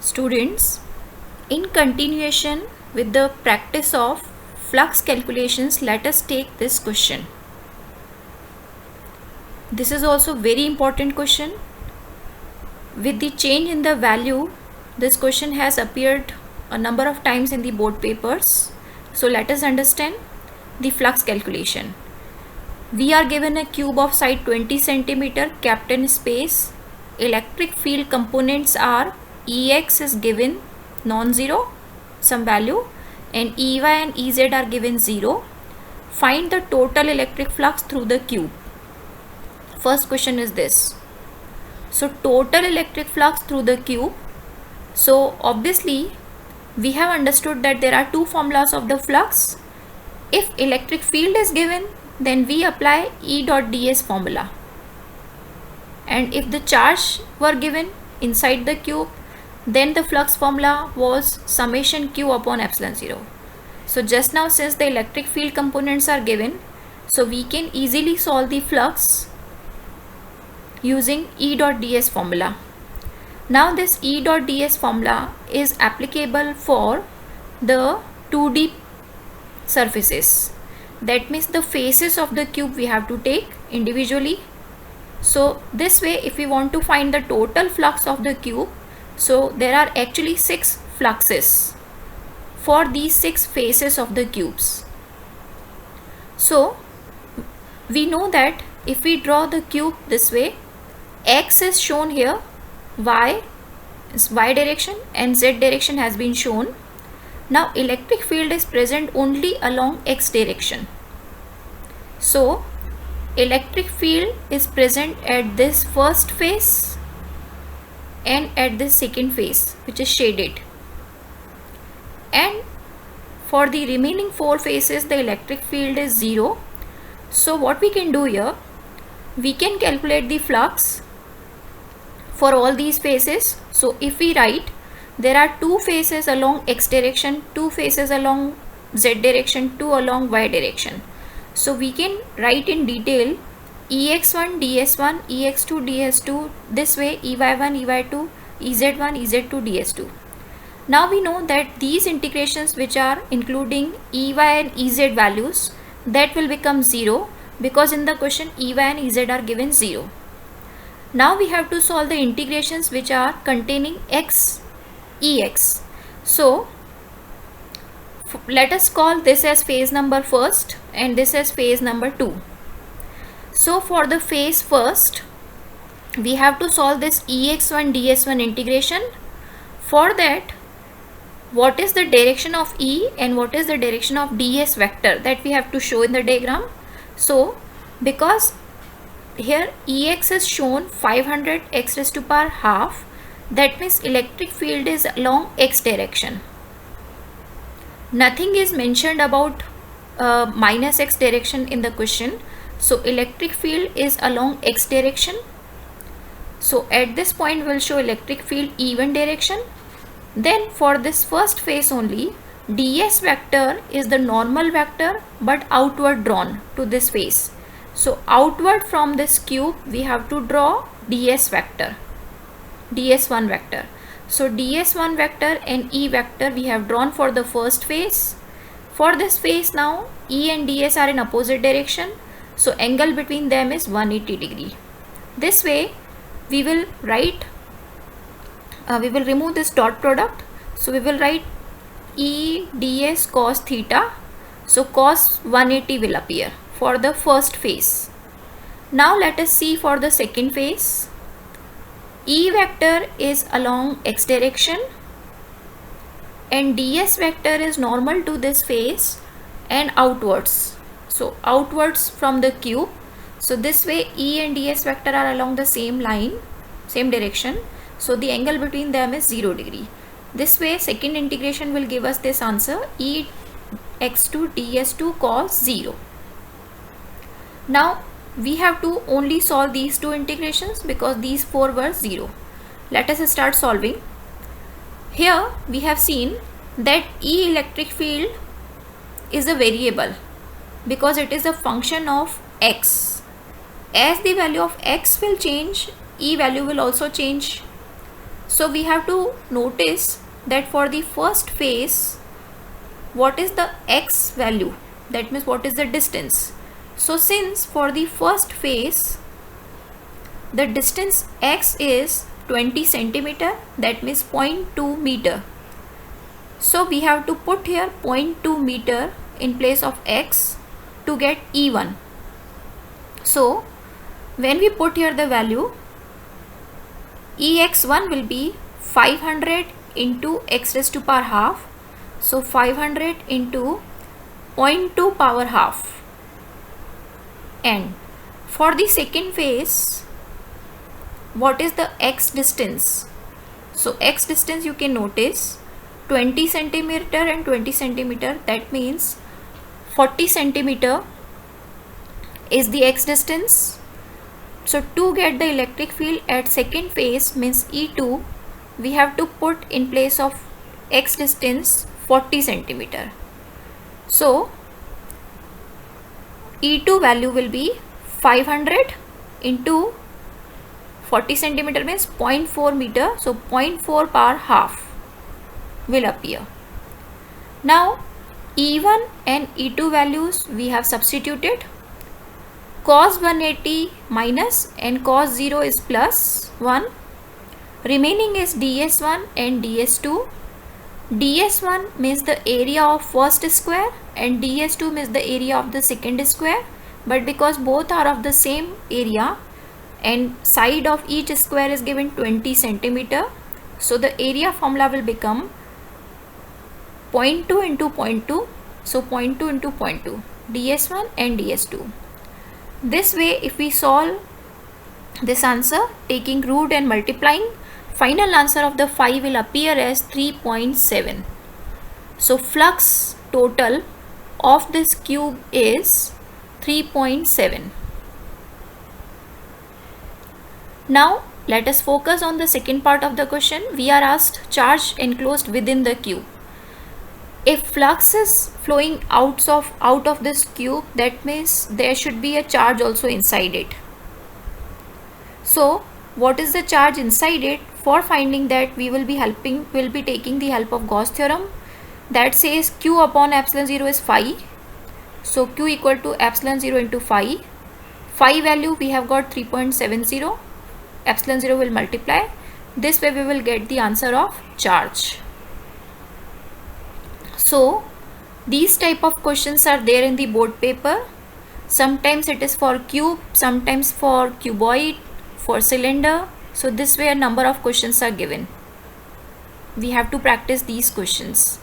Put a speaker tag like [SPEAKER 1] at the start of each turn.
[SPEAKER 1] Students, in continuation with the practice of flux calculations, let us take this question. This is also very important question. With the change in the value, this question has appeared a number of times in the board papers. So let us understand the flux calculation. We are given a cube of side 20 centimeter kept in space. Electric field components are Ex is given non-zero, some value, and Ey and Ez are given 0. Find the total electric flux through the cube. First question is this. So total electric flux through the cube. So obviously we have understood that there are two formulas of the flux. If electric field is given, then we apply E dot ds formula. And if the charge were given inside the cube, then the flux formula was summation q upon epsilon 0. So just now, since the electric field components are given, so we can easily solve the flux using E dot ds formula. Now this E dot ds formula is applicable for the 2D surfaces. That means the faces of the cube we have to take individually. So this way, if we want to find the total flux of the cube, so there are actually 6 fluxes for these 6 faces of the cubes. So we know that if we draw the cube this way, x is shown here, y is y direction and z direction has been shown. Now electric field is present only along x direction. So electric field is present at this first face and at this second face, which is shaded. And for the remaining 4 faces, the electric field is 0. So what we can do here, we can calculate the flux for all these faces. So if we write, there are 2 faces along x direction, 2 faces along z direction, 2 along y direction. So we can write in detail Ex1 ds1, Ex2 ds2, this way Ey1 Ey2, Ez1 Ez2 ds2. Now we know that these integrations which are including Ey and Ez values, that will become 0 because in the question Ey and Ez are given 0. Now we have to solve the integrations which are containing x, Ex. So let us call this as phase number first and this as phase number 2. So for the phase first, we have to solve this Ex1 ds1 integration. For that, what is the direction of E and what is the direction of ds vector, that we have to show in the diagram. So because here Ex is shown 500 x raised to power half, that means electric field is along x direction. Nothing is mentioned about minus x direction in the question. So electric field is along x direction. So at this point we'll show electric field even direction. Then for this first phase only, ds vector is the normal vector but outward drawn to this face. So outward from this cube we have to draw ds vector, ds1 vector. So ds1 vector and E vector we have drawn for the first phase. For this phase now, E and ds are in opposite direction. So angle between them is 180 degree. This way we will write, we will remove this dot product. So we will write E ds cos theta. So cos 180 will appear for the first phase. Now let us see for the second phase. E vector is along x direction and ds vector is normal to this face and outwards. So outwards from the cube. So this way E and ds vector are along the same line, same direction. So the angle between them is 0 degree. This way second integration will give us this answer, E x2 ds2 cos 0. Now we have to only solve these 2 integrations because these 4 were 0. Let us start solving. Here we have seen that E electric field is a variable because it is a function of x. As the value of x will change, E value will also change. So we have to notice that for the first phase, what is the x value? That means what is the distance? So since for the first phase, the distance x is 20 centimeter, that means 0.2 meter. So we have to put here 0.2 meter in place of x to get E1. So when we put here the value, Ex1 will be 500 into x raised to power half. So 500 into 0.2 power half. And for the second phase, what is the x distance? So x distance you can notice 20 centimeter and 20 centimeter, that means 40 centimeter is the x distance. So to get the electric field at second phase means E2, we have to put in place of x distance 40 centimeter. So E2 value will be 500 into 40 centimeter means 0.4 meter. So 0.4 power half will appear. Now E1 and E2 values we have substituted. Cos 180 minus and cos 0 is plus 1. Remaining is ds1 and ds2. ds1 means the area of first square and ds2 means the area of the second square. But because both are of the same area and side of each square is given 20 centimeter, so the area formula will become 0.2 into 0.2. So 0.2 into 0.2, ds1 and ds2. This way, if we solve this answer taking root and multiplying, final answer of the 5 will appear as 3.7. So flux total of this cube is 3.7. Now let us focus on the second part of the question. We are asked charge enclosed within the cube. If flux is flowing out of this cube, that means there should be a charge also inside it. So what is the charge inside it? For finding that, we will be taking the help of Gauss theorem that says Q upon epsilon 0 is phi. So Q equal to epsilon 0 into phi. Phi value we have got 3.70. Epsilon 0 will multiply. This way we will get the answer of charge. So these type of questions are there in the board paper. Sometimes it is for cube, sometimes for cuboid, for cylinder. So this way a number of questions are given. We have to practice these questions.